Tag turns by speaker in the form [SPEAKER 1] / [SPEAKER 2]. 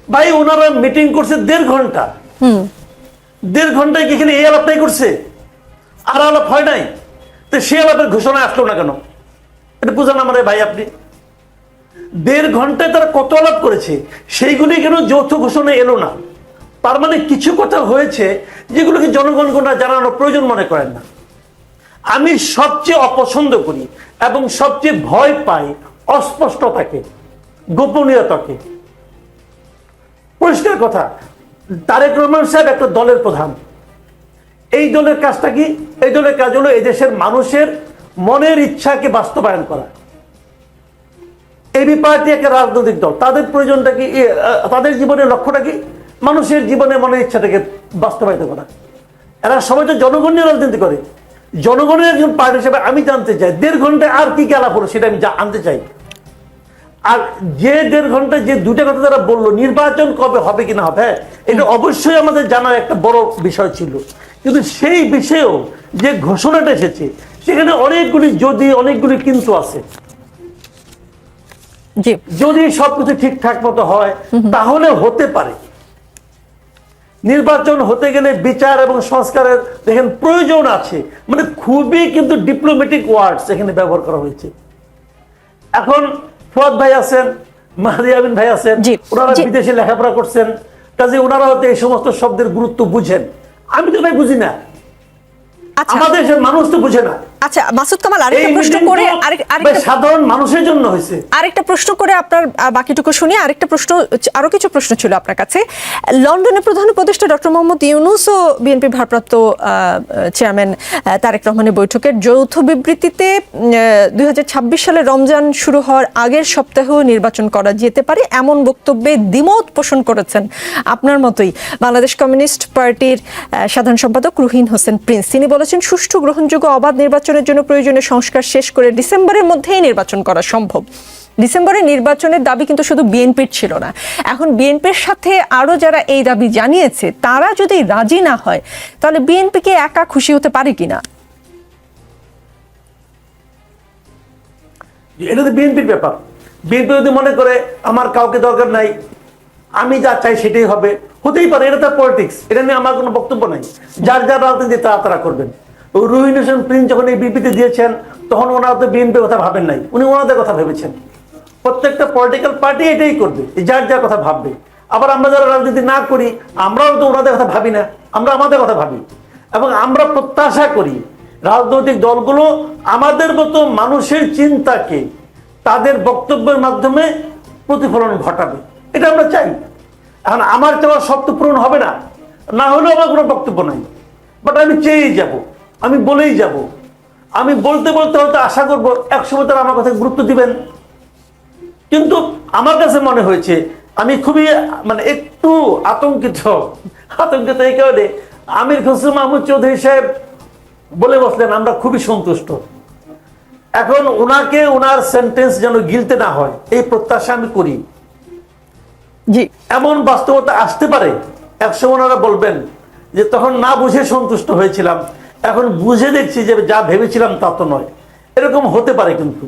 [SPEAKER 1] ভাই ওনারা মিটিং করছে 1.5 ঘন্টা। 1.5 ঘন্টায় কি এখানে এই আলাপটাই করছে, আর আলাপ হয় নাই? তো সে আলাপের ঘোষণা আসলো না কেন? এটা বুঝান আমারে ভাই আপনি। 1.5 ঘন্টায় তারা কত আলাপ করেছে, সেইগুলি কেন যৌথ ঘোষণা এলো না? তার মানে কিছু কথা হয়েছে যেগুলোকে জনগণকে জানানোর প্রয়োজন মনে করেন না। আমি সবচেয়ে অপছন্দ করি এবং সবচেয়ে ভয় পাই অস্পষ্টতাকে, গোপনীয়তাকে। পরিষ্কার কথা, তারেক রহমান সাহেব একটা দলের প্রধান। এই দলের কাজটা কি? এই দলের কাজ হলো এই দেশের মানুষের মনের ইচ্ছাকে বাস্তবায়ন করা। এবি পার্টি একটা রাজনৈতিক দল, তাদের প্রয়োজনটা কি, তাদের জীবনের লক্ষ্যটা কি? মানুষের জীবনে মনের ইচ্ছাটাকে বাস্তবায়িত করা। এরা সবাই তো জনগণ নিয়ে রাজনীতি করে। জনগণের একজন পার্টি হিসেবে আমি জানতে চাই 1.5 ঘন্টায় আর কি কি আলাপ হলো, সেটা আমি আনতে চাই। আর যে 1.5 ঘন্টায় যে দুটা কথা তারা বললো, নির্বাচন কবে হবে কিনা হবে, এটা অবশ্যই আমাদের জানার একটা বড় বিষয় ছিল। কিন্তু সেই বিষয়েও যে ঘোষণাটা এসেছে সেখানে অনেকগুলি যদি, অনেকগুলি কিন্তু আছে। যদি সবকিছু ঠিকঠাক মতো হয় তাহলে হতে পারে। নির্বাচন হতে গেলে বিচার এবং সংস্কারের দেখেন প্রয়োজন আছে, মানে খুবই কিন্তু ডিপ্লোম্যাটিক ওয়ার্ডস এখানে ব্যবহার করা হয়েছে। এখন ফুয়াদ ভাই আছেন, মাহদি আমিন ভাই আছেন, ওনারা বিদেশে লেখাপড়া করছেন, কাজে ওনারা হয়তো এই সমস্ত শব্দের গুরুত্ব বুঝেন। আমি তো ভাই বুঝি না, আমাদের দেশের মানুষ তো বুঝে না।
[SPEAKER 2] আচ্ছা মাসুদ কামাল, আরেকটা প্রশ্ন করে,
[SPEAKER 1] সাধারণ মানুষের জন্য হয়েছে।
[SPEAKER 2] আরেকটা প্রশ্ন করে আপনার বাকিটুকু শুনি। আরেকটা প্রশ্ন, আরো কিছু প্রশ্ন ছিল আপনার কাছে। লন্ডনে প্রধান উপদেষ্টা ডক্টর মোহাম্মদ ইউনূস ও বিএনপি ভারপ্রাপ্ত চেয়ারম্যান তারেক রহমানের বৈঠকের যৌথ বিবৃতিতে 2026 সালে রমজান শুরু হওয়ার আগের সপ্তাহেও নির্বাচন করা যেতে পারে এমন বক্তব্যে দ্বিমত পোষণ করেছেন আপনার মতোই বাংলাদেশ কমিউনিস্ট পার্টির সাধারণ সম্পাদক রুহিন হোসেন প্রিন্স। তিনি বলেছেন, সুষ্ঠু গ্রহণযোগ্য অবাধ নির্বাচনের জন্য প্রয়োজনীয় সংস্কার শেষ করে ডিসেম্বরের মধ্যেই নির্বাচন করা সম্ভব। ডিসেম্বরে নির্বাচনের দাবি কিন্তু শুধু বিএনপির ছিল না, এখন বিএনপির সাথে আরো যারা এই দাবি জানিয়েছে তারা যদি রাজি না হয় তাহলে বিএনপিকে একা খুশি হতে পারে কিনা?
[SPEAKER 1] এটা তো বিএনপির ব্যাপার। বিএনপি যদি মনে করে আমার কাউকে দরকার নাই, আমি যা চাই সেটাই হবে, হতেই পারে। এটা তার পলিটিক্স, এটা নিয়ে আমার কোনো বক্তব্য নাই। যার যার রাজনীতি তারা করবেন। রুহিন হোসেন প্রিন্স যখন এই বিবৃতি দিয়েছেন তখন ওনারা তো বিএনপির কথা ভাবেন নাই, উনি ওনাদের কথা ভেবেছেন। প্রত্যেকটা পলিটিক্যাল পার্টি এটাই করবে, যার যার কথা ভাববে। আবার আমরা যারা রাজনীতি না করি আমরাও তো ওনাদের কথা ভাবি না, আমরা আমাদের কথা ভাবি। এবং আমরা প্রত্যাশা করি রাজনৈতিক দলগুলো আমাদের মতো মানুষের চিন্তাকে তাদের বক্তব্যের মাধ্যমে প্রতিফলন ঘটাবে, এটা আমরা চাই। এখন আমার চাওয়া সব তো পূরণ হবে না, না হলেও আমার কোনো বক্তব্য নাই, বাট আমি চেয়েই যাব, আমি বলেই যাব। আমি বলতে বলতে হয়তো আশা করবো একসময় তারা আমার কথা গুরুত্ব দিবেন। কিন্তু আমার কাছে মনে হয়েছে আমি খুবই একটু আতঙ্কিত এই কারণে আমির খসরু মাহমুদ চৌধুরী সাহেব বলে বসলেন আমরা খুবই সন্তুষ্ট। এখন ওনাকে ওনার সেন্টেন্স যেন গিলতে না হয় এই প্রত্যাশা আমি করি। জি, এমন বাস্তবতা আসতে পারে একসময় ওনারা বলবেন যে তখন না বুঝে সন্তুষ্ট হয়েছিলাম, এখন বুঝে দেখছি যে যা ভেবেছিলাম তা তো নয়। এরকম হতে পারে কিন্তু।